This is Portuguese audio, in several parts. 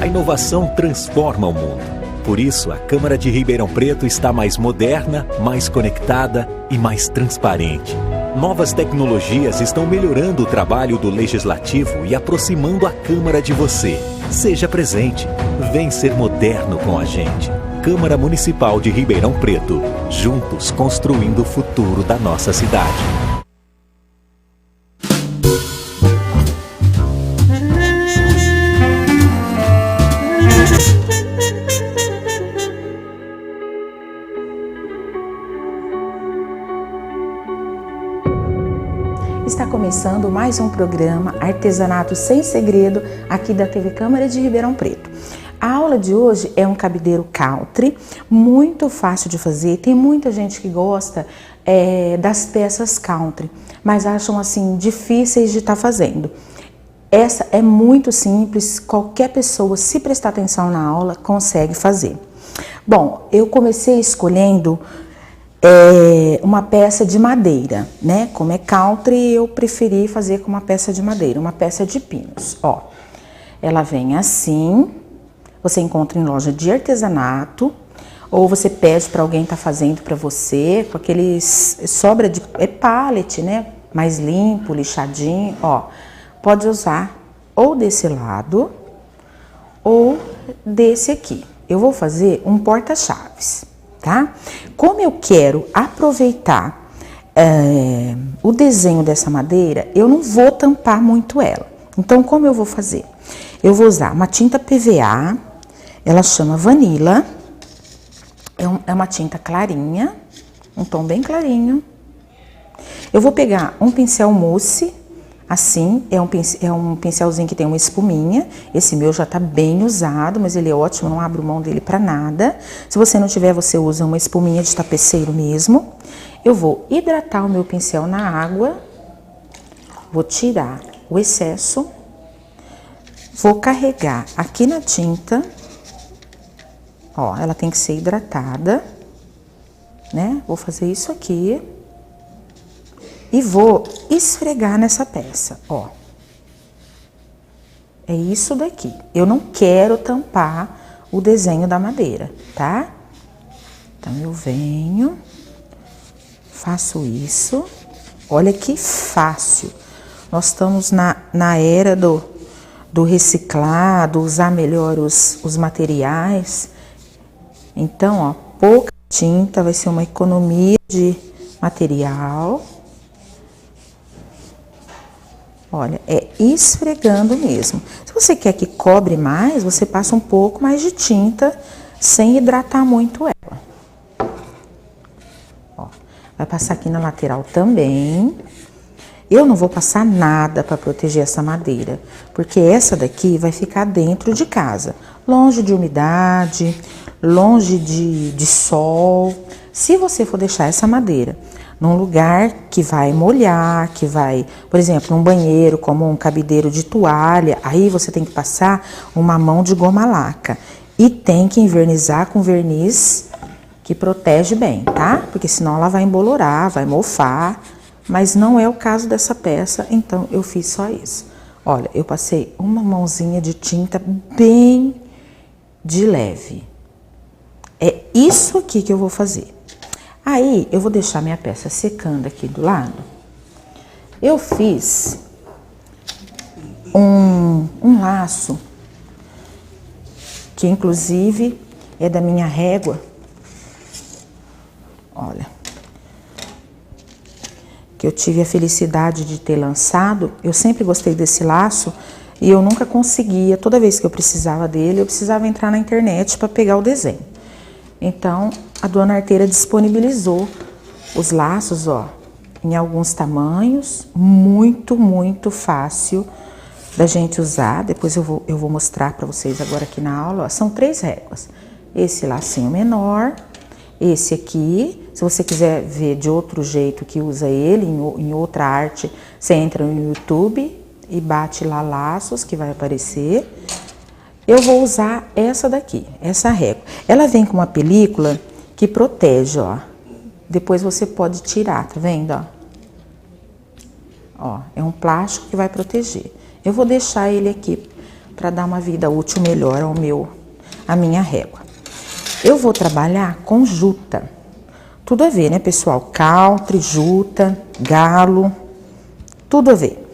inovação transforma o mundo. Por isso, a Câmara de Ribeirão Preto está mais moderna, mais conectada e mais transparente. Novas tecnologias estão melhorando o trabalho do Legislativo e aproximando a Câmara de você. Seja presente. Vem ser moderno com a gente. Câmara Municipal de Ribeirão Preto. Juntos construindo o futuro da nossa cidade. Está começando mais um programa Artesanato Sem Segredo aqui da TV Câmara de Ribeirão Preto. A aula de hoje é um cabideiro country, muito fácil de fazer. Tem muita gente que gosta das peças country, mas acham assim difíceis de estar fazendo. Essa é muito simples, qualquer pessoa, se prestar atenção na aula, consegue fazer. Bom, eu comecei escolhendo uma peça de madeira, né? Como é country, eu preferi fazer com uma peça de madeira, uma peça de pinos. Ó, ela vem assim, você encontra em loja de artesanato, ou você pede para alguém estar fazendo para você, com aqueles sobra de pallet, né? Mais limpo, lixadinho, ó. Pode usar ou desse lado, ou desse aqui. Eu vou fazer um porta-chaves. Tá? Como eu quero aproveitar o desenho dessa madeira, eu não vou tampar muito ela. Então, como eu vou fazer? Eu vou usar uma tinta PVA, ela chama Vanilla, é uma tinta clarinha, um tom bem clarinho. Eu vou pegar um pincel mousse, assim, é um pincelzinho que tem uma espuminha. Esse meu já tá bem usado, mas ele é ótimo, não abro mão dele pra nada. Se você não tiver, você usa uma espuminha de tapeceiro mesmo. Eu vou hidratar o meu pincel na água, vou tirar o excesso, vou carregar aqui na tinta. Ó, ela tem que ser hidratada, né? Vou fazer isso aqui. E vou esfregar nessa peça, ó. É isso daqui. Eu não quero tampar o desenho da madeira, tá? Então, eu venho, faço isso. Olha que fácil. Nós estamos na era do reciclado, usar melhor os materiais. Então, ó, pouca tinta, vai ser uma economia de material. Olha, é esfregando mesmo. Se você quer que cobre mais, você passa um pouco mais de tinta sem hidratar muito ela. Ó, vai passar aqui na lateral também. Eu não vou passar nada para proteger essa madeira, porque essa daqui vai ficar dentro de casa, longe de umidade, longe de sol. Se você for deixar essa madeira num lugar que vai molhar, que vai, por exemplo, num banheiro, como um cabideiro de toalha, aí você tem que passar uma mão de goma laca. E tem que envernizar com verniz que protege bem, tá? Porque senão ela vai embolorar, vai mofar. Mas não é o caso dessa peça, então eu fiz só isso. Olha, eu passei uma mãozinha de tinta bem de leve. É isso aqui que eu vou fazer. Aí, eu vou deixar minha peça secando aqui do lado. Eu fiz um laço, que inclusive é da minha régua. Olha. Que eu tive a felicidade de ter lançado. Eu sempre gostei desse laço e eu nunca conseguia. Toda vez que eu precisava dele, eu precisava entrar na internet para pegar o desenho. Então, a dona arteira disponibilizou os laços, ó, em alguns tamanhos, muito, muito fácil da gente usar. Depois eu vou mostrar para vocês agora aqui na aula, ó. São 3 réguas. Esse lacinho menor, esse aqui. Se você quiser ver de outro jeito que usa ele, em outra arte, você entra no YouTube e bate lá laços, que vai aparecer. Eu vou usar essa daqui, essa régua. Ela vem com uma película que protege, ó. Depois você pode tirar, tá vendo, ó? Ó, é um plástico que vai proteger. Eu vou deixar ele aqui para dar uma vida útil melhor à minha régua. Eu vou trabalhar com juta. Tudo a ver, né, pessoal? Caltre, juta, galo, tudo a ver.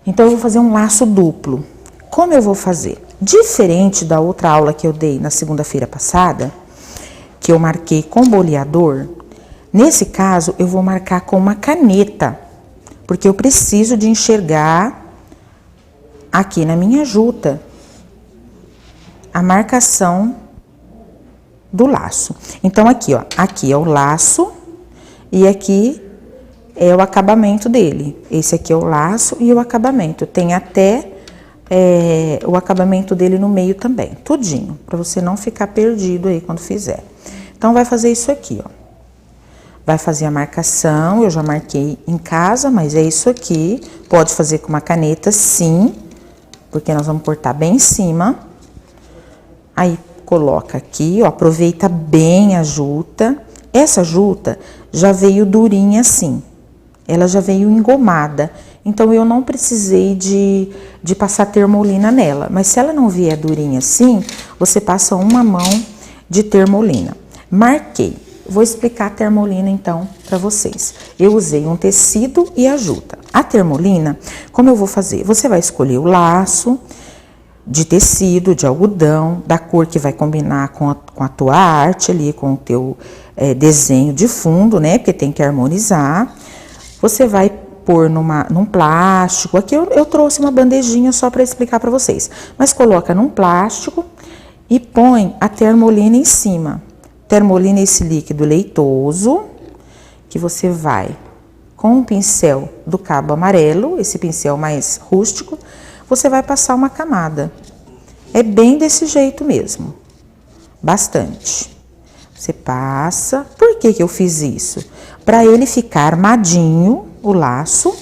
Então, eu vou fazer um laço duplo. Como eu vou fazer? Diferente da outra aula que eu dei na segunda-feira passada, que eu marquei com boleador, nesse caso, eu vou marcar com uma caneta, porque eu preciso de enxergar aqui na minha juta a marcação do laço. Então, aqui, ó, aqui é o laço e aqui é o acabamento dele. Esse aqui é o laço e o acabamento. Tem até o acabamento dele no meio também, tudinho, para você não ficar perdido aí quando fizer. Então, vai fazer isso aqui, ó. Vai fazer a marcação, eu já marquei em casa, mas é isso aqui. Pode fazer com uma caneta, sim, porque nós vamos cortar bem em cima. Aí, coloca aqui, ó, aproveita bem a juta. Essa juta já veio durinha assim, ela já veio engomada. Então, eu não precisei de passar termolina nela. Mas se ela não vier durinha assim, você passa uma mão de termolina. Marquei. Vou explicar a termolina, então, para vocês. Eu usei um tecido e a juta. A termolina, como eu vou fazer? Você vai escolher o laço de tecido, de algodão, da cor que vai combinar com a tua arte ali, com o teu desenho de fundo, né? Porque tem que harmonizar. Você vai pôr num plástico. Aqui eu trouxe uma bandejinha só para explicar para vocês. Mas coloca num plástico e põe a termolina em cima. Termolina é esse líquido leitoso, que você vai, com um pincel do cabo amarelo, esse pincel mais rústico, você vai passar uma camada. É bem desse jeito mesmo, bastante. Você passa. Por que eu fiz isso? Para ele ficar armadinho, o laço,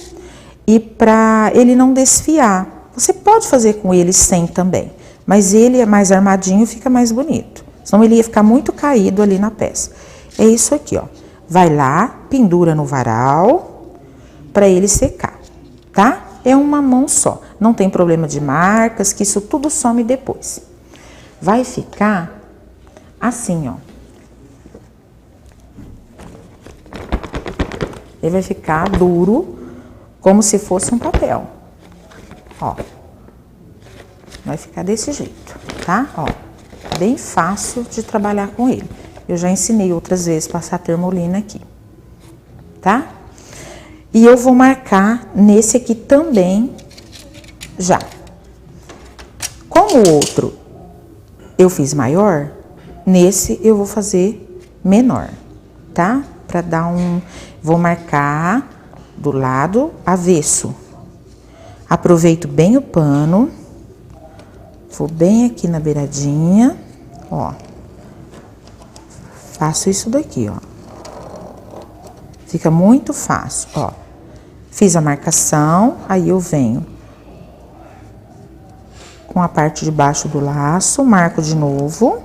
e para ele não desfiar. Você pode fazer com ele sem também, mas ele é mais armadinho, fica mais bonito. Senão ele ia ficar muito caído ali na peça. É isso aqui, ó. Vai lá, pendura no varal para ele secar, tá? É uma mão só. Não tem problema de marcas, que isso tudo some depois. Vai ficar assim, ó. Ele vai ficar duro, como se fosse um papel. Ó. Vai ficar desse jeito, tá? Ó. Bem fácil de trabalhar com ele. Eu já ensinei outras vezes passar termolina aqui, tá? E eu vou marcar nesse aqui também já. Como o outro eu fiz maior, nesse eu vou fazer menor, tá? Pra dar vou marcar do lado avesso. Aproveito bem o pano. Vou bem aqui na beiradinha, ó. Faço isso daqui, ó. Fica muito fácil, ó. Fiz a marcação, aí eu venho com a parte de baixo do laço, marco de novo.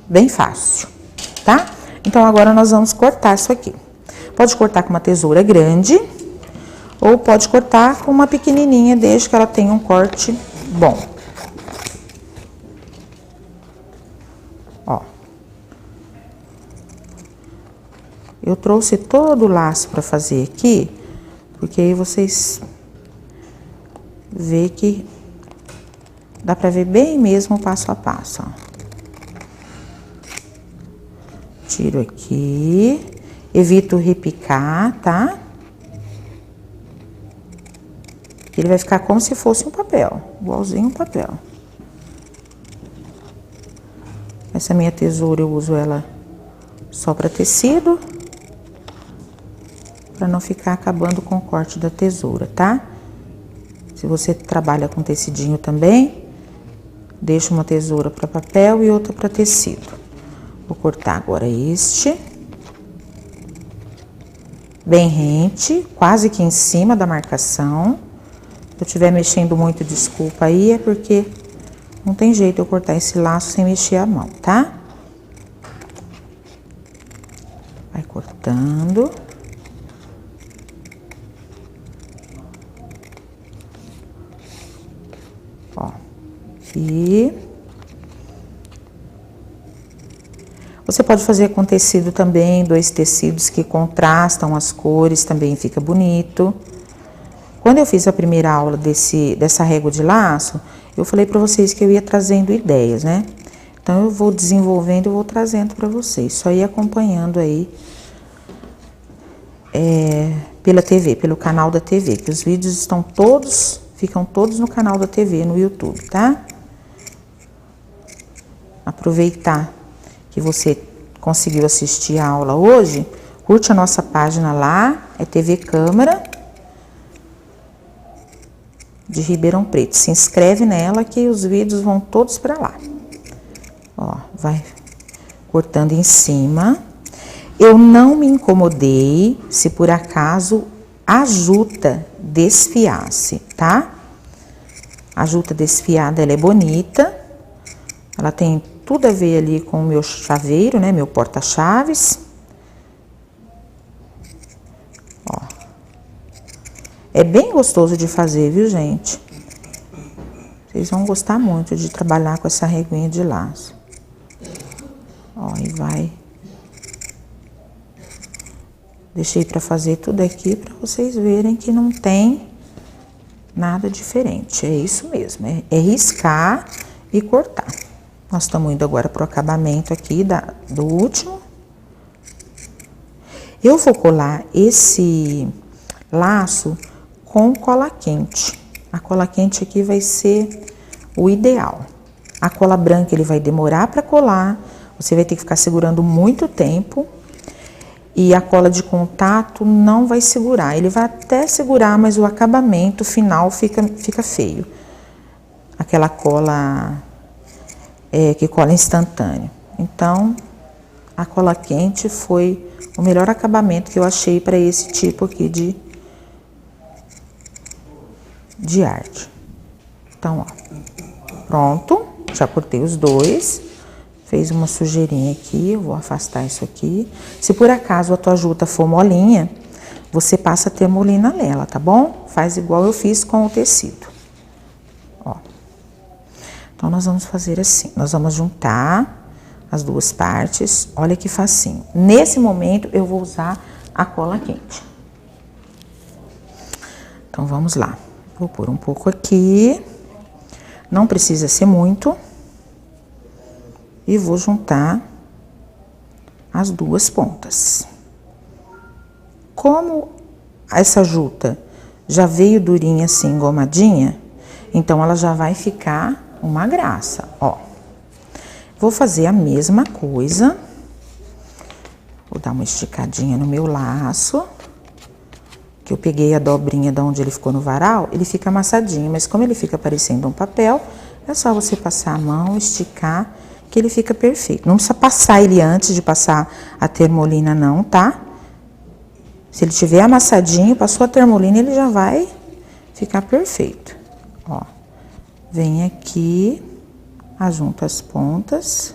Bem fácil, tá? Então, agora nós vamos cortar isso aqui. Pode cortar com uma tesoura grande, ou pode cortar com uma pequenininha, desde que ela tenha um corte bom. Ó. Eu trouxe todo o laço para fazer aqui, porque aí vocês vê que dá para ver bem mesmo passo a passo, ó. Tiro aqui, evito repicar, tá? Ele vai ficar como se fosse um papel, igualzinho um papel. Essa minha tesoura eu uso ela só para tecido, para não ficar acabando com o corte da tesoura, tá? Se você trabalha com tecidinho também, deixa uma tesoura para papel e outra para tecido. Vou cortar agora este. Bem rente, quase que em cima da marcação. Se eu estiver mexendo muito, desculpa aí, é porque não tem jeito eu cortar esse laço sem mexer a mão, tá? Vai cortando. aqui. Você pode fazer com tecido também, 2 tecidos que contrastam as cores, também fica bonito. Quando eu fiz a primeira aula dessa régua de laço, eu falei para vocês que eu ia trazendo ideias, né? Então, eu vou desenvolvendo e vou trazendo para vocês. Só ir acompanhando aí pela TV, pelo canal da TV, que os vídeos ficam todos no canal da TV, no YouTube, tá? Aproveitar que você conseguiu assistir a aula hoje, curte a nossa página lá, é TV Câmara de Ribeirão Preto. Se inscreve nela que os vídeos vão todos para lá. Ó, vai cortando em cima. Eu não me incomodei se por acaso a juta desfiasse, tá? A juta desfiada, ela é bonita. Ela tem tudo a ver ali com o meu chaveiro, né? Meu porta-chaves. Ó. É bem gostoso de fazer, viu, gente? Vocês vão gostar muito de trabalhar com essa reguinha de laço. Ó, e vai. Deixei pra fazer tudo aqui pra vocês verem que não tem nada diferente. É isso mesmo, é riscar e cortar. Nós estamos indo agora pro acabamento aqui do último. Eu vou colar esse laço com cola quente. A cola quente aqui vai ser o ideal. A cola branca ele vai demorar para colar, você vai ter que ficar segurando muito tempo. E a cola de contato não vai segurar. Ele vai até segurar, mas o acabamento final fica feio. Aquela cola que cola instantâneo. Então, a cola quente foi o melhor acabamento que eu achei para esse tipo aqui de arte. Então, ó, pronto. Já cortei os dois. Fez uma sujeirinha aqui, eu vou afastar isso aqui. Se por acaso a tua juta for molinha, você passa termolina nela, tá bom? Faz igual eu fiz com o tecido. Ó. Então, nós vamos fazer assim. Nós vamos juntar as duas partes. Olha que facinho. Nesse momento, eu vou usar a cola quente. Então, vamos lá. Vou pôr um pouco aqui. Não precisa ser muito. E vou juntar as duas pontas. Como essa juta já veio durinha assim, engomadinha, então ela já vai ficar uma graça, ó. Vou fazer a mesma coisa. Vou dar uma esticadinha no meu laço. Que eu peguei a dobrinha de onde ele ficou no varal, ele fica amassadinho, mas como ele fica parecendo um papel, é só você passar a mão, esticar, que ele fica perfeito. Não precisa passar ele antes de passar a termolina não, tá? Se ele tiver amassadinho, passou a termolina, ele já vai ficar perfeito. Ó, vem aqui, ajunta as pontas.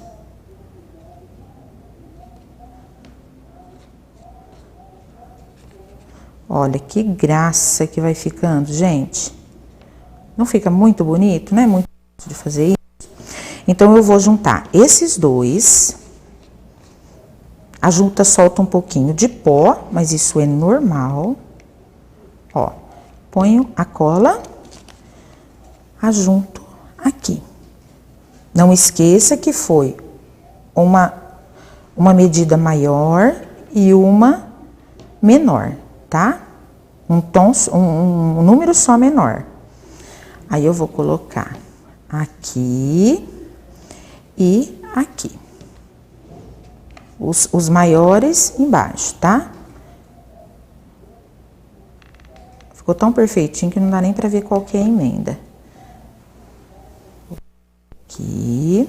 Olha que graça que vai ficando, gente. Não fica muito bonito, né? Muito fácil de fazer isso. Então, eu vou juntar esses dois. A junta solta um pouquinho de pó, mas isso é normal. Ó, ponho a cola, ajunto aqui. Não esqueça que foi uma medida maior e uma menor, tá? Um número só menor. Aí, eu vou colocar aqui e aqui. Os maiores embaixo, tá? Ficou tão perfeitinho que não dá nem pra ver qual que é a emenda. Aqui.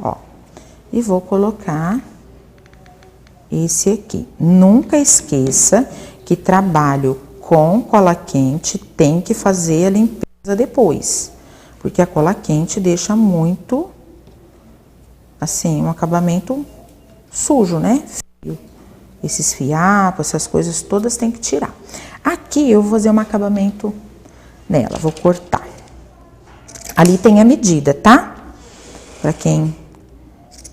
Ó. E vou colocar esse aqui. Nunca esqueça que trabalho com cola quente tem que fazer a limpeza depois. Porque a cola quente deixa muito, assim, um acabamento sujo, né? Esses fiapos, essas coisas todas tem que tirar. Aqui eu vou fazer um acabamento nela, vou cortar. Ali tem a medida, tá? Pra quem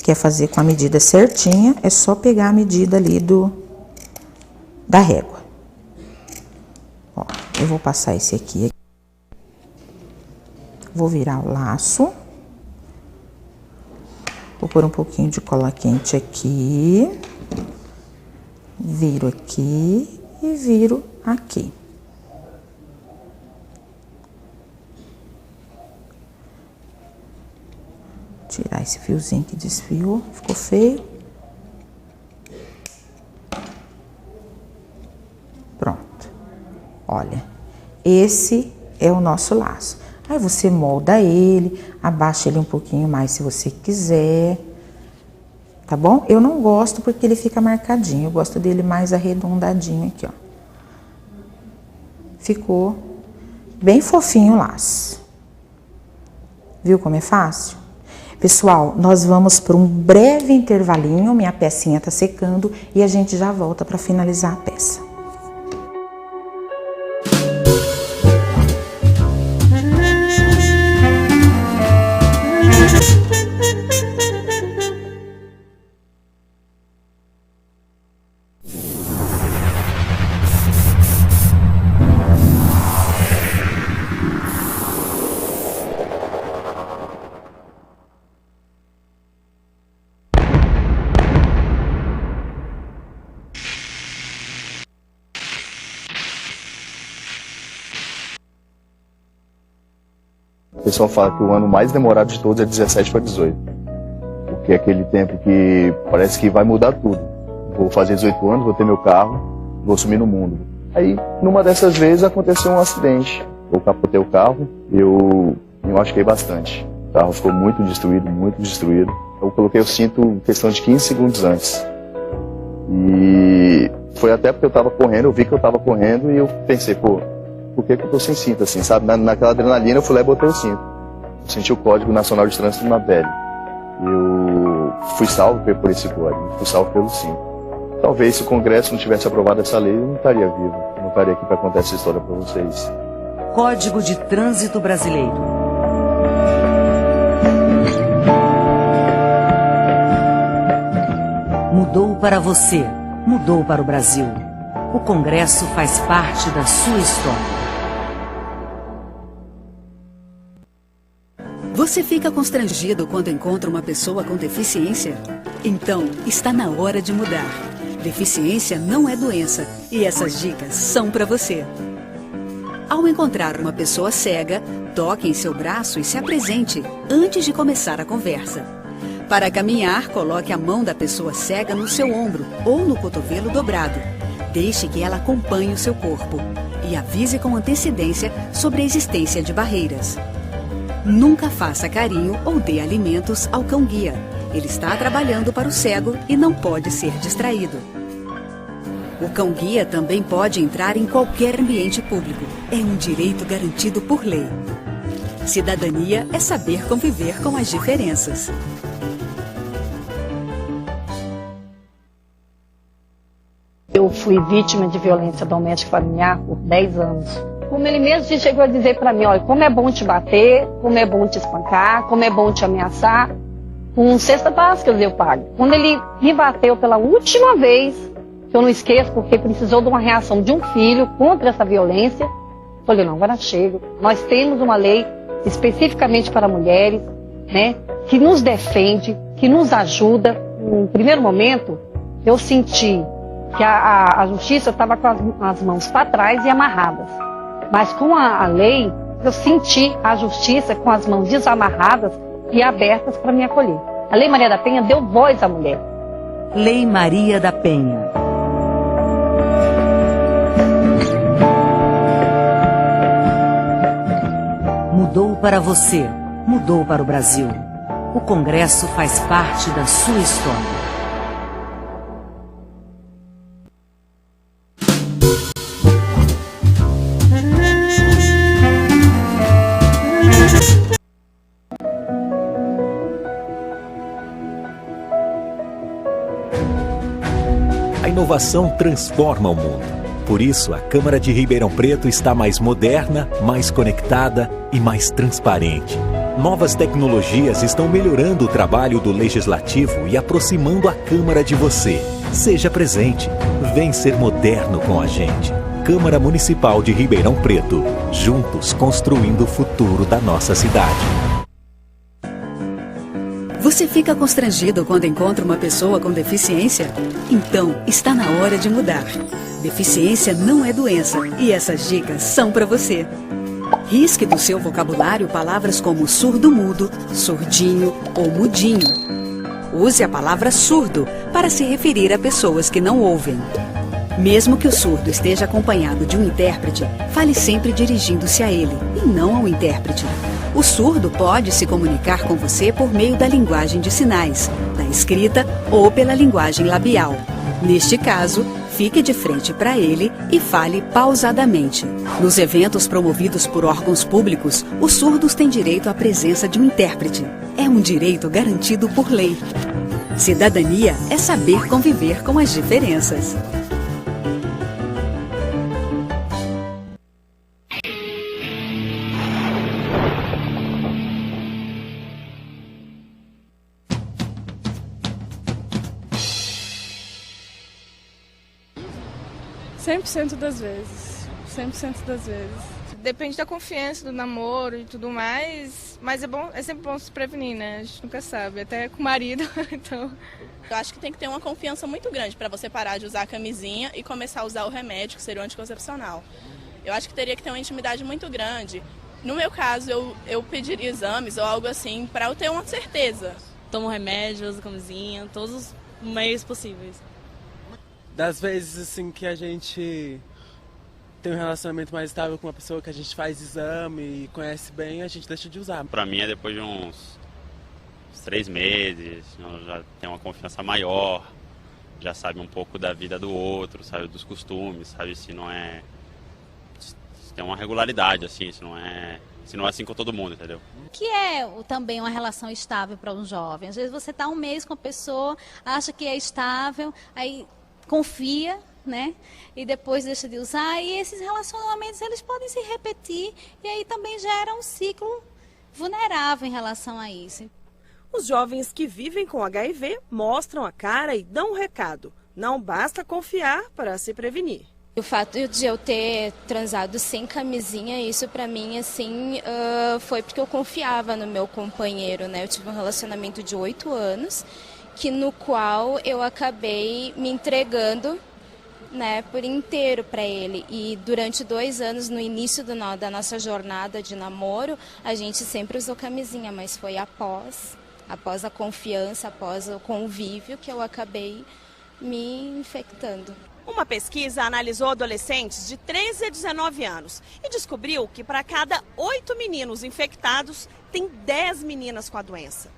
quer fazer com a medida certinha, é só pegar a medida ali da régua. Ó, eu vou passar esse aqui. Vou virar o laço. Vou pôr um pouquinho de cola quente aqui. Viro aqui e viro aqui. Tirar esse fiozinho que desfiou, ficou feio. Pronto. Olha, esse é o nosso laço. Aí você molda ele, abaixa ele um pouquinho mais se você quiser, tá bom? Eu não gosto porque ele fica marcadinho, eu gosto dele mais arredondadinho aqui, ó. Ficou bem fofinho o laço. Viu como é fácil? Pessoal, nós vamos para um breve intervalinho, minha pecinha tá secando e a gente já volta para finalizar a peça. O pessoal fala que o ano mais demorado de todos é 17 para 18. Porque é aquele tempo que parece que vai mudar tudo. Vou fazer 18 anos, vou ter meu carro, vou sumir no mundo. Aí, numa dessas vezes, aconteceu um acidente. Eu capotei o carro, eu me machuquei bastante. O carro ficou muito destruído, muito destruído. Eu coloquei o cinto em questão de 15 segundos antes. E foi até porque eu estava correndo, eu vi que eu estava correndo e eu pensei, pô, por que eu tô sem cinto, assim, sabe? Naquela adrenalina eu fui lá e botei o cinto. Eu senti o Código Nacional de Trânsito na pele. Eu fui salvo por esse código, fui salvo pelo cinto. Talvez se o Congresso não tivesse aprovado essa lei, eu não estaria vivo. Eu não estaria aqui para contar essa história para vocês. Código de Trânsito Brasileiro. Mudou para você, mudou para o Brasil. O Congresso faz parte da sua história. Você fica constrangido quando encontra uma pessoa com deficiência? Então, está na hora de mudar. Deficiência não é doença e essas dicas são para você. Ao encontrar uma pessoa cega, toque em seu braço e se apresente antes de começar a conversa. Para caminhar, coloque a mão da pessoa cega no seu ombro ou no cotovelo dobrado. Deixe que ela acompanhe o seu corpo e avise com antecedência sobre a existência de barreiras. Nunca faça carinho ou dê alimentos ao cão-guia. Ele está trabalhando para o cego e não pode ser distraído. O cão-guia também pode entrar em qualquer ambiente público. É um direito garantido por lei. Cidadania é saber conviver com as diferenças. Eu fui vítima de violência doméstica familiar por 10 anos. Como ele mesmo chegou a dizer para mim, olha, como é bom te bater, como é bom te espancar, como é bom te ameaçar, com cesta básica eu pago. Quando ele me bateu pela última vez, que eu não esqueço porque precisou de uma reação de um filho contra essa violência, eu falei, não, agora chega. Nós temos uma lei especificamente para mulheres, né, que nos defende, que nos ajuda. No primeiro momento, eu senti que a justiça estava com as mãos para trás e amarradas. Mas com a lei, eu senti a justiça com as mãos desamarradas e abertas para me acolher. A Lei Maria da Penha deu voz à mulher. Lei Maria da Penha. Mudou para você, mudou para o Brasil. O Congresso faz parte da sua história. A inovação transforma o mundo. Por isso, a Câmara de Ribeirão Preto está mais moderna, mais conectada e mais transparente. Novas tecnologias estão melhorando o trabalho do Legislativo e aproximando a Câmara de você. Seja presente. Vem ser moderno com a gente. Câmara Municipal de Ribeirão Preto. Juntos construindo o futuro da nossa cidade. Você fica constrangido quando encontra uma pessoa com deficiência? Então, está na hora de mudar. Deficiência não é doença e essas dicas são para você. Risque do seu vocabulário palavras como surdo-mudo, surdinho ou mudinho. Use a palavra surdo para se referir a pessoas que não ouvem. Mesmo que o surdo esteja acompanhado de um intérprete, fale sempre dirigindo-se a ele e não ao intérprete. O surdo pode se comunicar com você por meio da linguagem de sinais, da escrita ou pela linguagem labial. Neste caso, fique de frente para ele e fale pausadamente. Nos eventos promovidos por órgãos públicos, os surdos têm direito à presença de um intérprete. É um direito garantido por lei. Cidadania é saber conviver com as diferenças. Cento das vezes. 100% das vezes. Depende da confiança, do namoro e tudo mais, mas é sempre bom se prevenir, né? A gente nunca sabe, até com o marido, então... Eu acho que tem que ter uma confiança muito grande para você parar de usar a camisinha e começar a usar o remédio, que seria o anticoncepcional. Eu acho que teria que ter uma intimidade muito grande. No meu caso, eu pediria exames ou algo assim para eu ter uma certeza. Tomo remédio, uso camisinha, todos os meios possíveis. Das vezes assim que a gente tem um relacionamento mais estável com uma pessoa que a gente faz exame e conhece bem, a gente deixa de usar. Pra mim é depois de uns 3 meses, já tem uma confiança maior, já sabe um pouco da vida do outro, sabe dos costumes, sabe se não é... se tem uma regularidade, assim, se não é assim com todo mundo, entendeu? Que é também uma relação estável para um jovem. Às vezes você está um mês com a pessoa, acha que é estável, aí confia, né? E depois deixa de usar. E esses relacionamentos, eles podem se repetir e aí também gera um ciclo vulnerável em relação a isso. Os jovens que vivem com HIV mostram a cara e dão um recado. Não basta confiar para se prevenir. O fato de eu ter transado sem camisinha, isso pra mim, assim, foi porque eu confiava no meu companheiro, né? Eu tive um relacionamento de 8 anos, no qual eu acabei me entregando, né, por inteiro para ele. E durante 2 anos, no início da nossa jornada de namoro, a gente sempre usou camisinha, mas foi após a confiança, após o convívio, que eu acabei me infectando. Uma pesquisa analisou adolescentes de 13 a 19 anos e descobriu que para cada 8 meninos infectados, tem 10 meninas com a doença.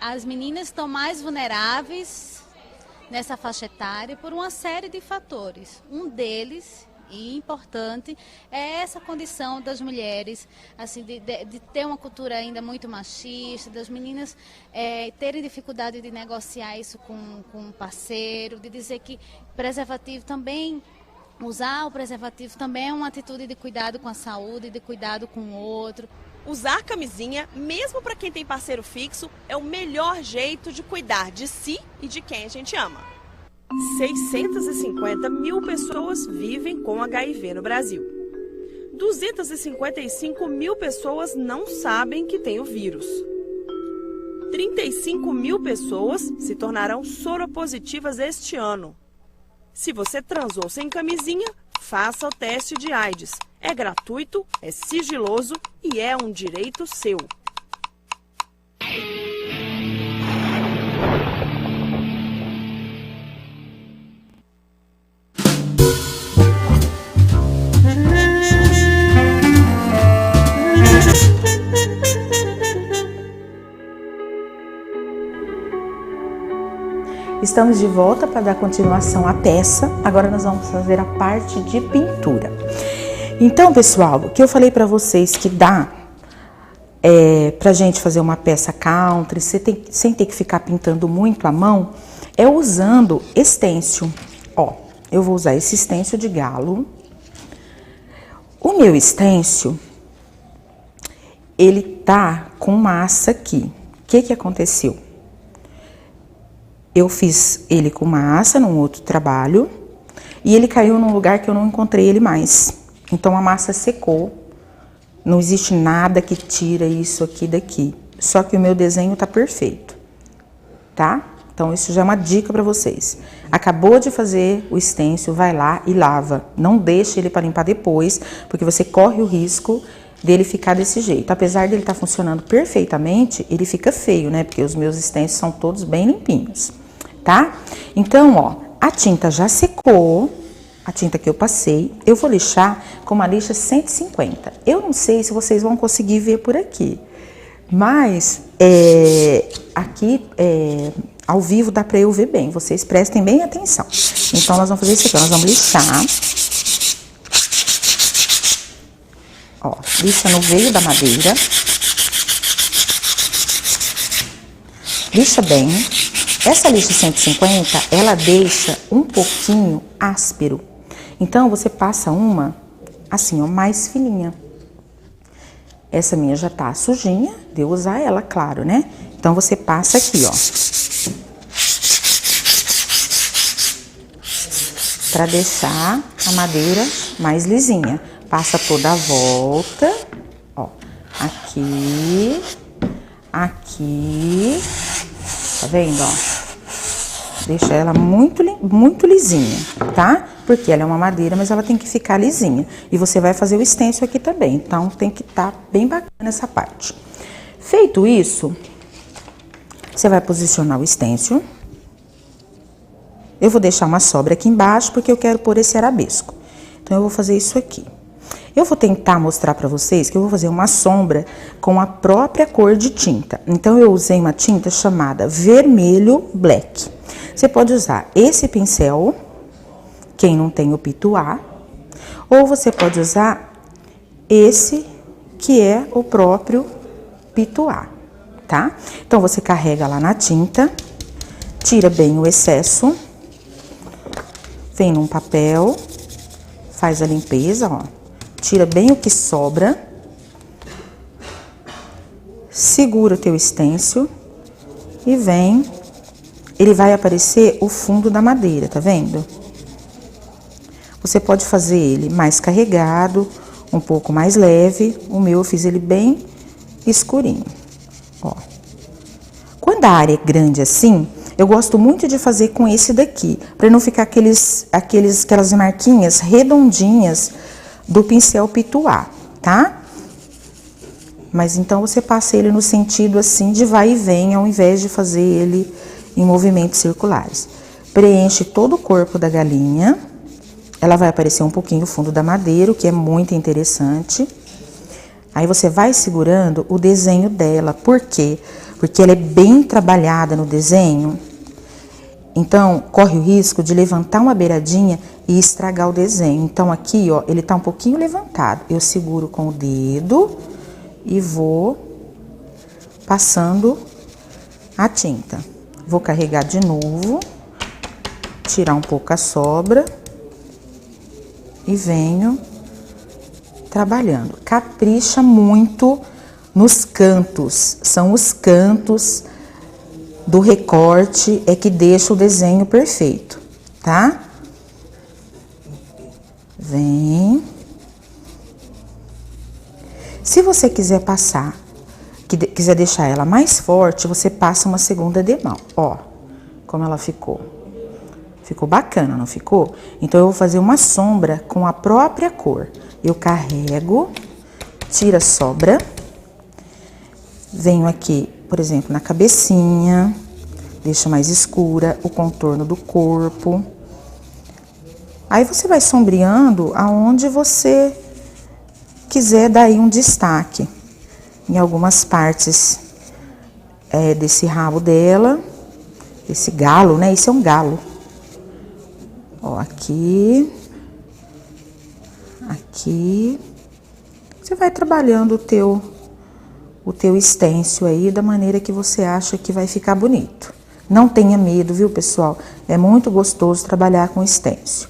As meninas estão mais vulneráveis nessa faixa etária por uma série de fatores. Um deles, e importante, é essa condição das mulheres, assim, de ter uma cultura ainda muito machista, das meninas terem dificuldade de negociar isso com um parceiro, de dizer que preservativo também, usar o preservativo também é uma atitude de cuidado com a saúde, de cuidado com o outro. Usar camisinha, mesmo para quem tem parceiro fixo, é o melhor jeito de cuidar de si e de quem a gente ama. 650 mil pessoas vivem com HIV no Brasil. 255 mil pessoas não sabem que tem o vírus. 35 mil pessoas se tornarão soropositivas este ano. Se você transou sem camisinha, faça o teste de AIDS. É gratuito, é sigiloso e é um direito seu. Estamos de volta para dar continuação à peça. Agora nós vamos fazer a parte de pintura. Então, pessoal, o que eu falei para vocês que dá pra gente fazer uma peça country sem ter que ficar pintando muito à mão, é usando stencil. Ó, eu vou usar esse stencil de galo. O meu stencil, ele tá com massa aqui. O que aconteceu? Eu fiz ele com massa num outro trabalho e ele caiu num lugar que eu não encontrei ele mais. Então a massa secou. Não existe nada que tira isso aqui daqui. Só que o meu desenho tá perfeito, tá? Então isso já é uma dica para vocês. Acabou de fazer o stencil, vai lá e lava. Não deixe ele para limpar depois, porque você corre o risco dele ficar desse jeito. Apesar dele estar funcionando perfeitamente, ele fica feio, né? Porque os meus stencils são todos bem limpinhos, tá? Então, ó, a tinta já secou. A tinta que eu passei, eu vou lixar com uma lixa 150. Eu não sei se vocês vão conseguir ver por aqui, mas aqui ao vivo dá para eu ver bem. Vocês prestem bem atenção. Então nós vamos fazer isso aqui, nós vamos lixar. Ó, lixa no veio da madeira. Lixa bem. Essa lixa 150, ela deixa um pouquinho áspero. Então, você passa uma, assim, ó, mais fininha. Essa minha já tá sujinha, de eu usar ela, claro, né? Então, você passa aqui, ó. Pra deixar a madeira mais lisinha. Passa toda a volta, ó. Aqui, aqui, tá vendo, ó? Deixa ela muito lisinha, tá? Porque ela é uma madeira, mas ela tem que ficar lisinha. E você vai fazer o stencil aqui também, então tem que estar bem bacana essa parte. Feito isso, você vai posicionar o stencil. Eu vou deixar uma sobra aqui embaixo, porque eu quero pôr esse arabesco. Então, eu vou fazer isso aqui. Eu vou tentar mostrar pra vocês que eu vou fazer uma sombra com a própria cor de tinta. Então, eu usei uma tinta chamada Vermelho Black. Você pode usar esse pincel, quem não tem o Pituá, ou você pode usar esse, que é o próprio Pituá, tá? Então, você carrega lá na tinta, tira bem o excesso, vem num papel, faz a limpeza, ó. Tira bem o que sobra, segura o teu stencil e vem, ele vai aparecer o fundo da madeira, tá vendo? Você pode fazer ele mais carregado, um pouco mais leve, o meu eu fiz ele bem escurinho, ó. Quando a área é grande assim, eu gosto muito de fazer com esse daqui, para não ficar aquelas marquinhas redondinhas do pincel Pituá, tá? Mas então você passa ele no sentido assim de vai e vem, ao invés de fazer ele em movimentos circulares. Preenche todo o corpo da galinha. Ela vai aparecer um pouquinho o fundo da madeira, o que é muito interessante. Aí você vai segurando o desenho dela. Por quê? Porque ela é bem trabalhada no desenho. Então, corre o risco de levantar uma beiradinha e estragar o desenho. Então, aqui, ó, ele tá um pouquinho levantado. Eu seguro com o dedo e vou passando a tinta. Vou carregar de novo, tirar um pouco a sobra e venho trabalhando. Capricha muito nos cantos, são os cantos do recorte é que deixa o desenho perfeito, tá? Vem. Se você quiser passar, quiser deixar ela mais forte, você passa uma segunda demão. Ó, como ela ficou. Ficou bacana, não ficou? Então, eu vou fazer uma sombra com a própria cor. Eu carrego, tiro a sobra, venho aqui, por exemplo, na cabecinha, deixa mais escura o contorno do corpo. Aí, você vai sombreando aonde você quiser dar aí um destaque. Em algumas partes desse rabo dela, esse galo, né? Esse é um galo. Ó, aqui. Aqui. Você vai trabalhando o teu stencil aí da maneira que você acha que vai ficar bonito. Não tenha medo, viu, pessoal? É muito gostoso trabalhar com stencil.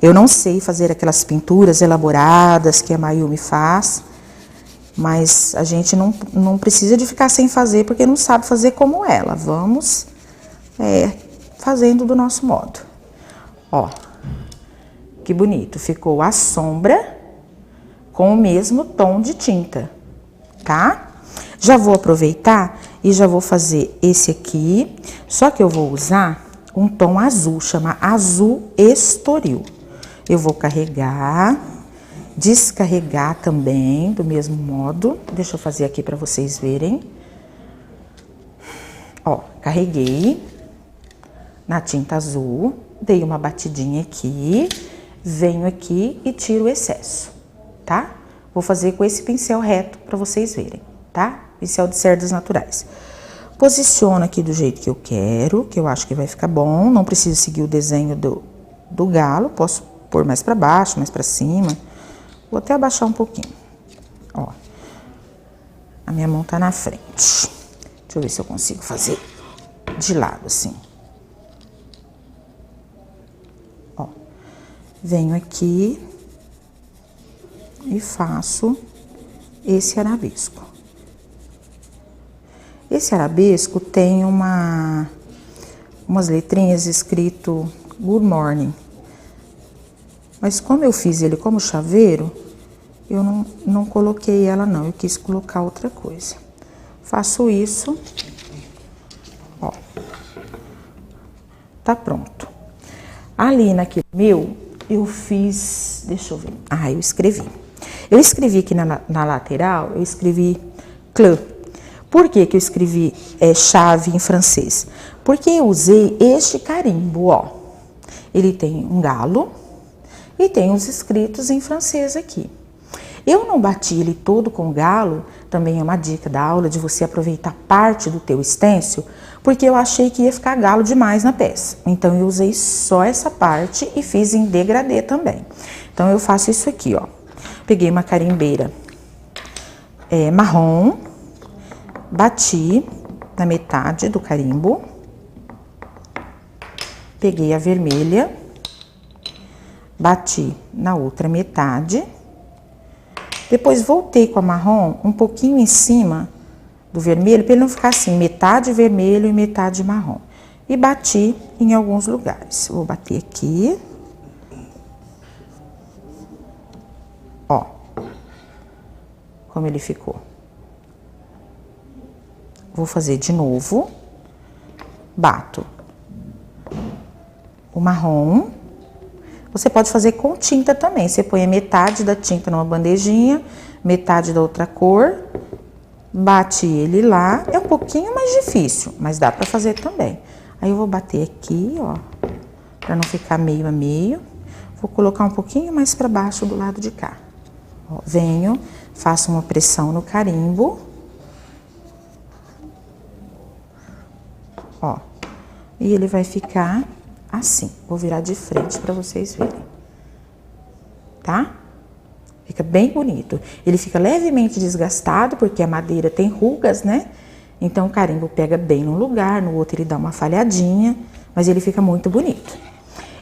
Eu não sei fazer aquelas pinturas elaboradas que a Mayumi faz, mas a gente não precisa de ficar sem fazer porque não sabe fazer como ela. Vamos fazendo do nosso modo. Ó, que bonito. Ficou a sombra com o mesmo tom de tinta, tá? Já vou aproveitar e já vou fazer esse aqui, só que eu vou usar um tom azul, chama Azul Estoril. Eu vou carregar, descarregar também, do mesmo modo. Deixa eu fazer aqui para vocês verem. Ó, carreguei na tinta azul, dei uma batidinha aqui, venho aqui e tiro o excesso, tá? Vou fazer com esse pincel reto para vocês verem, tá? Pincel de cerdas naturais. Posiciono aqui do jeito que eu quero, que eu acho que vai ficar bom. Não preciso seguir o desenho do galo, posso pôr mais para baixo, mais para cima. Vou até abaixar um pouquinho. Ó, a minha mão tá na frente. Deixa eu ver se eu consigo fazer de lado, assim. Ó, venho aqui e faço esse arabesco. Esse arabesco tem umas letrinhas escrito Good Morning. Mas como eu fiz ele como chaveiro, eu não coloquei ela não, eu quis colocar outra coisa. Faço isso, ó, tá pronto. Ali naquele meu, eu fiz, deixa eu ver, eu escrevi. Eu escrevi aqui na lateral, eu escrevi clã. Por que que eu escrevi chave em francês? Porque eu usei este carimbo, ó. Ele tem um galo e tem os escritos em francês aqui. Eu não bati ele todo com galo, também é uma dica da aula de você aproveitar parte do teu stencil, porque eu achei que ia ficar galo demais na peça. Então eu usei só essa parte e fiz em degradê também. Então eu faço isso aqui, ó. Peguei uma carimbeira marrom, bati na metade do carimbo, peguei a vermelha, bati na outra metade, depois voltei com a marrom um pouquinho em cima do vermelho, para ele não ficar assim, metade vermelho e metade marrom. E bati em alguns lugares. Vou bater aqui. Ó, como ele ficou. Vou fazer de novo. Bato o marrom. Você pode fazer com tinta também. Você põe a metade da tinta numa bandejinha, metade da outra cor, bate ele lá. É um pouquinho mais difícil, mas dá pra fazer também. Aí eu vou bater aqui, ó, pra não ficar meio a meio. Vou colocar um pouquinho mais pra baixo do lado de cá. Ó, venho, faço uma pressão no carimbo. Ó, e ele vai ficar assim. Vou virar de frente para vocês verem, tá? Fica bem bonito. Ele fica levemente desgastado, porque a madeira tem rugas, né? Então o carimbo pega bem num lugar, no outro ele dá uma falhadinha, mas ele fica muito bonito.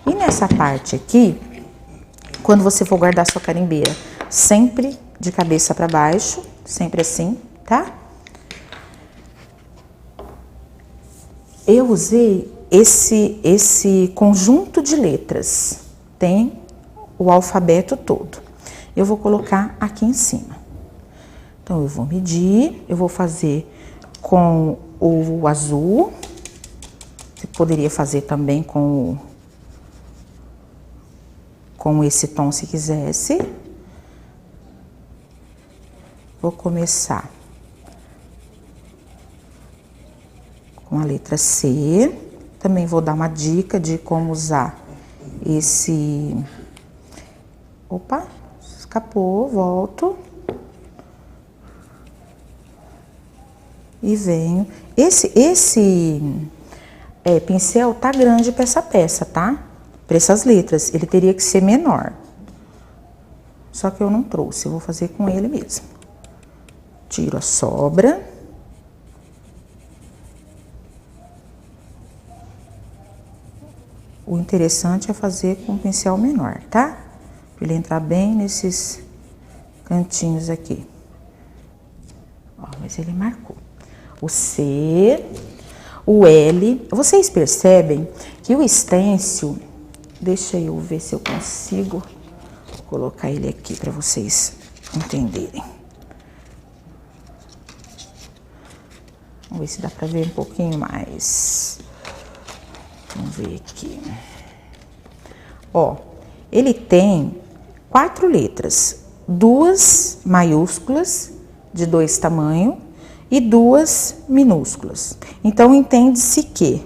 E nessa parte aqui, quando você for guardar sua carimbeira, sempre de cabeça para baixo, sempre assim, tá? Eu usei esse conjunto de letras, tem o alfabeto todo. Eu vou colocar aqui em cima. Então, eu vou medir, eu vou fazer com o azul. Você poderia fazer também com esse tom, se quisesse. Vou começar com a letra C. Também vou dar uma dica de como usar esse... Opa, escapou, volto. E venho. Esse pincel tá grande para essa peça, tá? Para essas letras, ele teria que ser menor. Só que eu não trouxe, eu vou fazer com ele mesmo. Tiro a sobra. O interessante é fazer com um pincel menor, tá? Pra ele entrar bem nesses cantinhos aqui. Ó, mas ele marcou. O C, o L. Vocês percebem que o stencil, deixa eu ver se eu consigo colocar ele aqui para vocês entenderem. Vamos ver se dá para ver um pouquinho mais. Vamos ver aqui. Ó, ele tem 4 letras, 2 maiúsculas de 2 tamanhos e 2 minúsculas. Então, entende-se que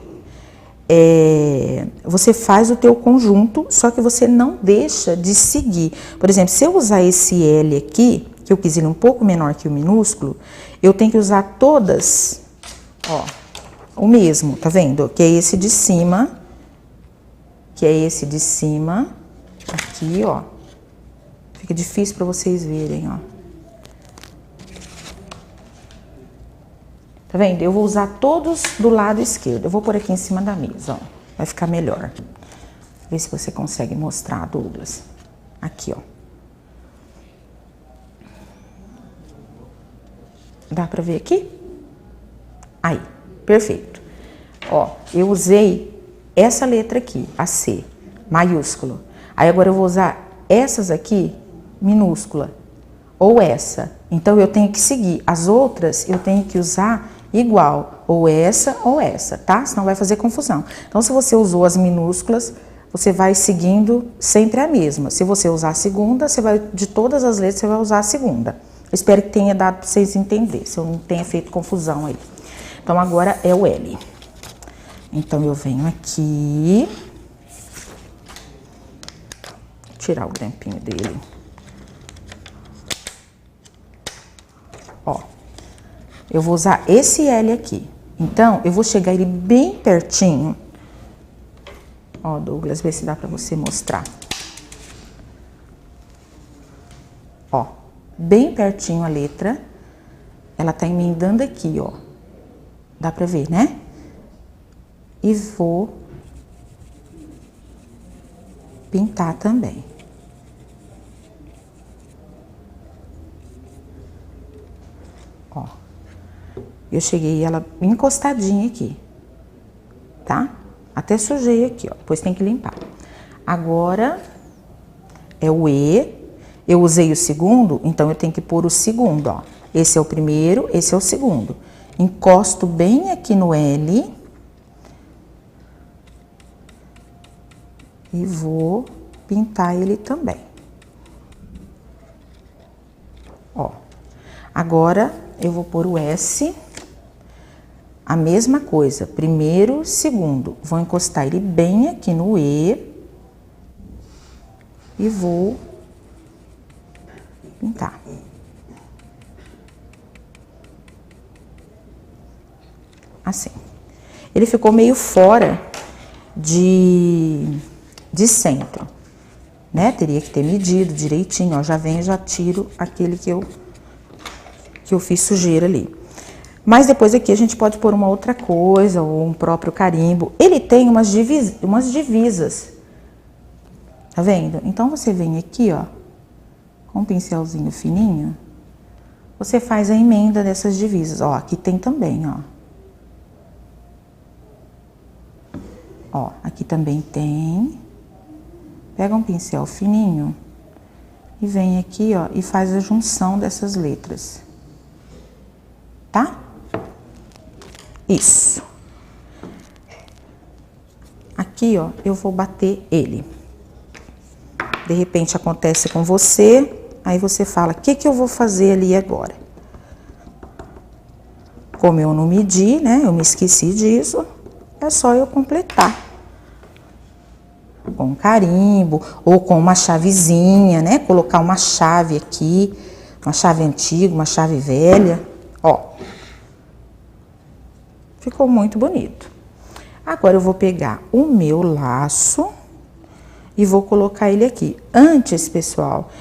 você faz o teu conjunto, só que você não deixa de seguir. Por exemplo, se eu usar esse L aqui, que eu quis ele um pouco menor que o minúsculo, eu tenho que usar todas, ó, o mesmo, tá vendo? Que é esse de cima, aqui, ó. Fica difícil para vocês verem, ó. Tá vendo? Eu vou usar todos do lado esquerdo. Eu vou pôr aqui em cima da mesa, ó. Vai ficar melhor. Vê se você consegue mostrar, Douglas. Aqui, ó. Dá pra ver aqui? Aí, perfeito. Ó, eu usei essa letra aqui, a C, maiúsculo. Aí agora eu vou usar essas aqui, minúscula, ou essa. Então eu tenho que seguir. As outras eu tenho que usar igual, ou essa, tá? Senão vai fazer confusão. Então, se você usou as minúsculas, você vai seguindo sempre a mesma. Se você usar a segunda, você vai, de todas as letras, você vai usar a segunda. Eu espero que tenha dado para vocês entenderem, se eu não tenha feito confusão aí. Então, agora é o L. Então, eu venho aqui, tirar o grampinho dele. Ó, eu vou usar esse L aqui. Então, eu vou chegar ele bem pertinho. Ó, Douglas, vê se dá pra você mostrar. Ó, bem pertinho a letra. Ela tá emendando aqui, ó. Dá pra ver, né? E vou pintar também. Ó, eu cheguei ela encostadinha aqui, tá? Até sujei aqui, ó, depois tem que limpar. Agora, é o E, eu usei o segundo, então eu tenho que pôr o segundo, ó. Esse é o primeiro, esse é o segundo. Encosto bem aqui no L. E vou pintar ele também. Ó, agora eu vou pôr o S, a mesma coisa, primeiro, segundo. Vou encostar ele bem aqui no E e vou pintar. Assim. Ele ficou meio fora de centro, né? Teria que ter medido direitinho, ó. Já venho, já tiro aquele que eu fiz sujeira ali. Mas depois aqui a gente pode pôr uma outra coisa, ou um próprio carimbo. Ele tem umas divisas, tá vendo? Então, você vem aqui, ó, com um pincelzinho fininho, você faz a emenda dessas divisas. Ó, aqui tem também, ó. Ó, aqui também tem. Pega um pincel fininho e vem aqui, ó, e faz a junção dessas letras. Tá? Isso. Aqui, ó, eu vou bater ele. De repente acontece com você, aí você fala, o que que eu vou fazer ali agora? Como eu não medi, né, eu me esqueci disso, é só eu completar. Com um carimbo, ou com uma chavezinha, né, colocar uma chave aqui, uma chave antiga, uma chave velha, ó. Ficou muito bonito. Agora eu vou pegar o meu laço e vou colocar ele aqui. Antes, pessoal,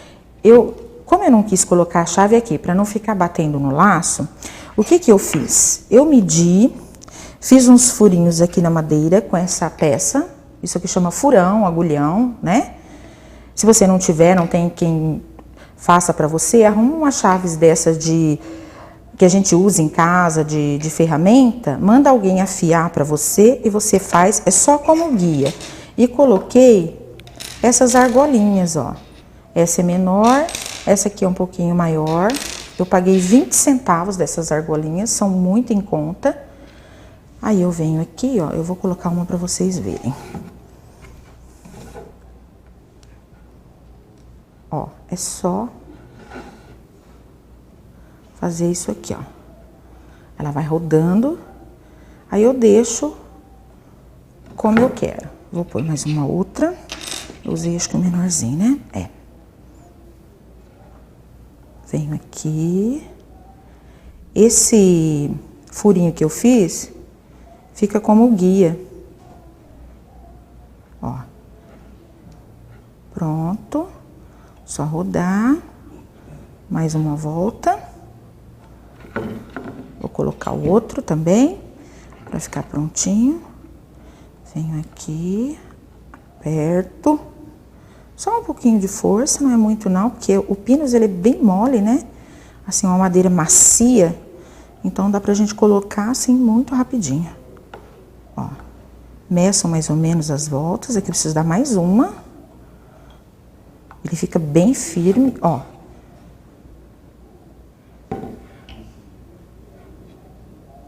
como eu não quis colocar a chave aqui, para não ficar batendo no laço, o que que eu fiz? Eu medi, fiz uns furinhos aqui na madeira com essa peça, Isso aqui chama furão, agulhão, né? Se você não tiver, não tem quem faça para você, arruma umas chaves dessas que a gente usa em casa, de ferramenta, manda alguém afiar para você e você faz, é só como guia. E coloquei essas argolinhas, ó. Essa é menor, essa aqui é um pouquinho maior. Eu paguei 20 centavos dessas argolinhas, são muito em conta. Aí eu venho aqui, ó, eu vou colocar uma para vocês verem. Ó, é só fazer isso aqui, ó. Ela vai rodando, aí eu deixo como eu quero. Vou pôr mais uma outra. Eu usei acho que um menorzinho, né? É. Venho aqui. Esse furinho que eu fiz fica como guia. Ó. Pronto. Só rodar. Mais uma volta. Vou colocar o outro também, para ficar prontinho. Venho aqui, aperto. Só um pouquinho de força, não é muito não, porque o pinus ele é bem mole, né? Assim, uma madeira macia. Então dá pra gente colocar assim muito rapidinho. Ó, meçam mais ou menos as voltas. Aqui eu preciso dar mais uma. Ele fica bem firme, ó.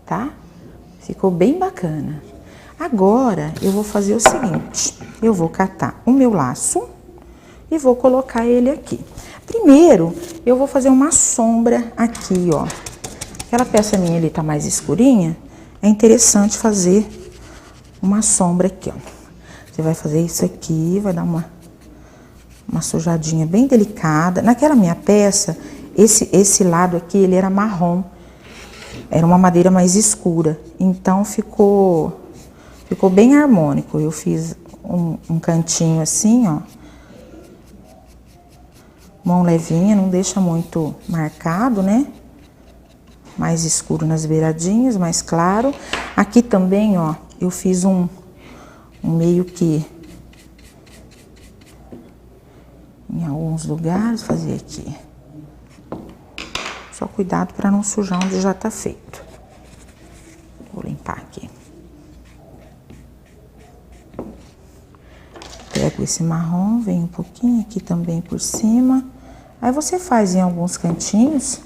Tá? Ficou bem bacana. Agora, eu vou fazer o seguinte. Eu vou catar o meu laço e vou colocar ele aqui. Primeiro, eu vou fazer uma sombra aqui, ó. Aquela peça minha ali tá mais escurinha. É interessante fazer uma sombra aqui, ó. Você vai fazer isso aqui, vai dar uma sujadinha bem delicada. Naquela minha peça, esse lado aqui, ele era marrom. Era uma madeira mais escura, então ficou bem harmônico. Eu fiz um cantinho assim, ó. Mão levinha, não deixa muito marcado, né? Mais escuro nas beiradinhas, mais claro. Aqui também, ó, eu fiz um meio que... Em alguns lugares, fazer aqui. Só cuidado para não sujar onde já tá feito. Vou limpar aqui. Pego esse marrom, venho um pouquinho aqui também por cima. Aí você faz em alguns cantinhos,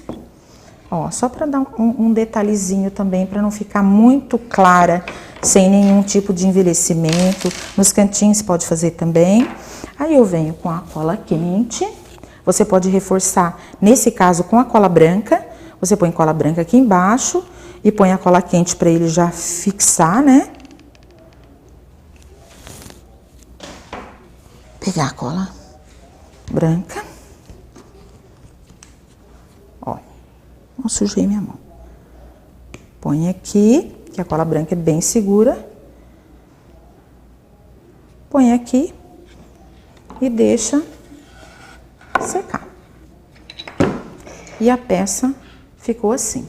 ó, só para dar um detalhezinho também, para não ficar muito clara, sem nenhum tipo de envelhecimento. Nos cantinhos pode fazer também. Aí eu venho com a cola quente. Você pode reforçar, nesse caso, com a cola branca. Você põe cola branca aqui embaixo e põe a cola quente para ele já fixar, né? Pegar a cola branca. Ó, não sujei minha mão. Põe aqui, que a cola branca é bem segura. Põe aqui e deixa secar. E a peça ficou assim.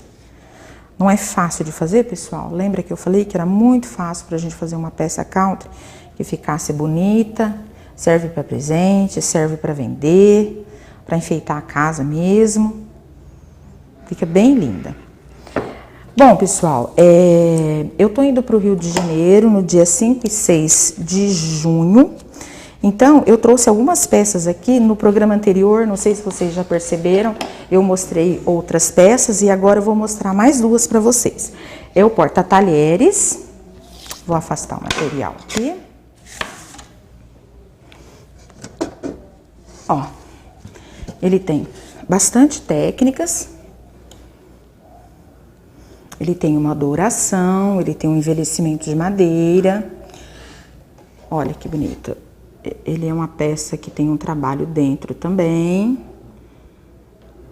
Não é fácil de fazer, pessoal? Lembra que eu falei que era muito fácil pra gente fazer uma peça country que ficasse bonita, serve para presente, serve para vender, para enfeitar a casa mesmo. Fica bem linda. Bom, pessoal, eu tô indo pro Rio de Janeiro no dia 5 e 6 de junho. Então, eu trouxe algumas peças aqui no programa anterior, não sei se vocês já perceberam, eu mostrei outras peças e agora eu vou mostrar mais duas para vocês. É o porta-talheres, vou afastar o material aqui. Ó, ele tem bastante técnicas, ele tem uma douração, ele tem um envelhecimento de madeira. Olha que bonito. Ele é uma peça que tem um trabalho dentro também.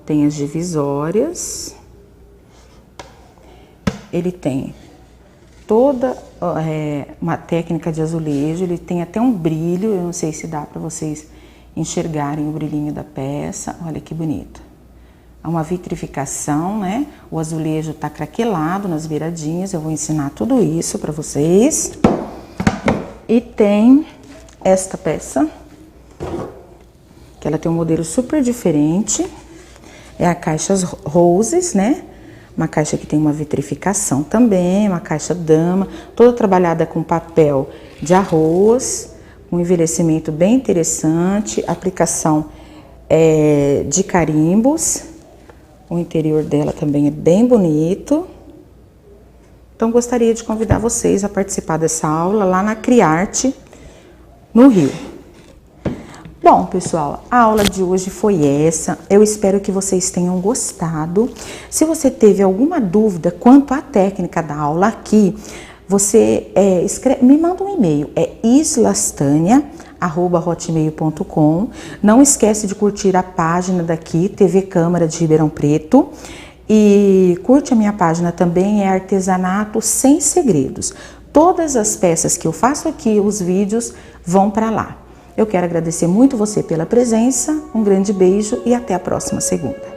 Tem as divisórias. Ele tem toda uma técnica de azulejo. Ele tem até um brilho. Eu não sei se dá para vocês enxergarem o brilhinho da peça. Olha que bonito. É uma vitrificação, né? O azulejo tá craquelado nas beiradinhas. Eu vou ensinar tudo isso para vocês. E tem esta peça, que ela tem um modelo super diferente. É a caixa Roses, né? Uma caixa que tem uma vitrificação também, uma caixa dama, toda trabalhada com papel de arroz, um envelhecimento bem interessante, aplicação de carimbos. O interior dela também é bem bonito. Então, gostaria de convidar vocês a participar dessa aula lá na Criarte, no Rio. Bom, pessoal, a aula de hoje foi essa. Eu espero que vocês tenham gostado. Se você teve alguma dúvida quanto à técnica da aula aqui, você me manda um e-mail, islastania@hotmail.com. Não esquece de curtir a página daqui, TV Câmara de Ribeirão Preto. E curte a minha página também, é Artesanato Sem Segredos. Todas as peças que eu faço aqui, os vídeos, vão para lá. Eu quero agradecer muito você pela presença, um grande beijo e até a próxima segunda.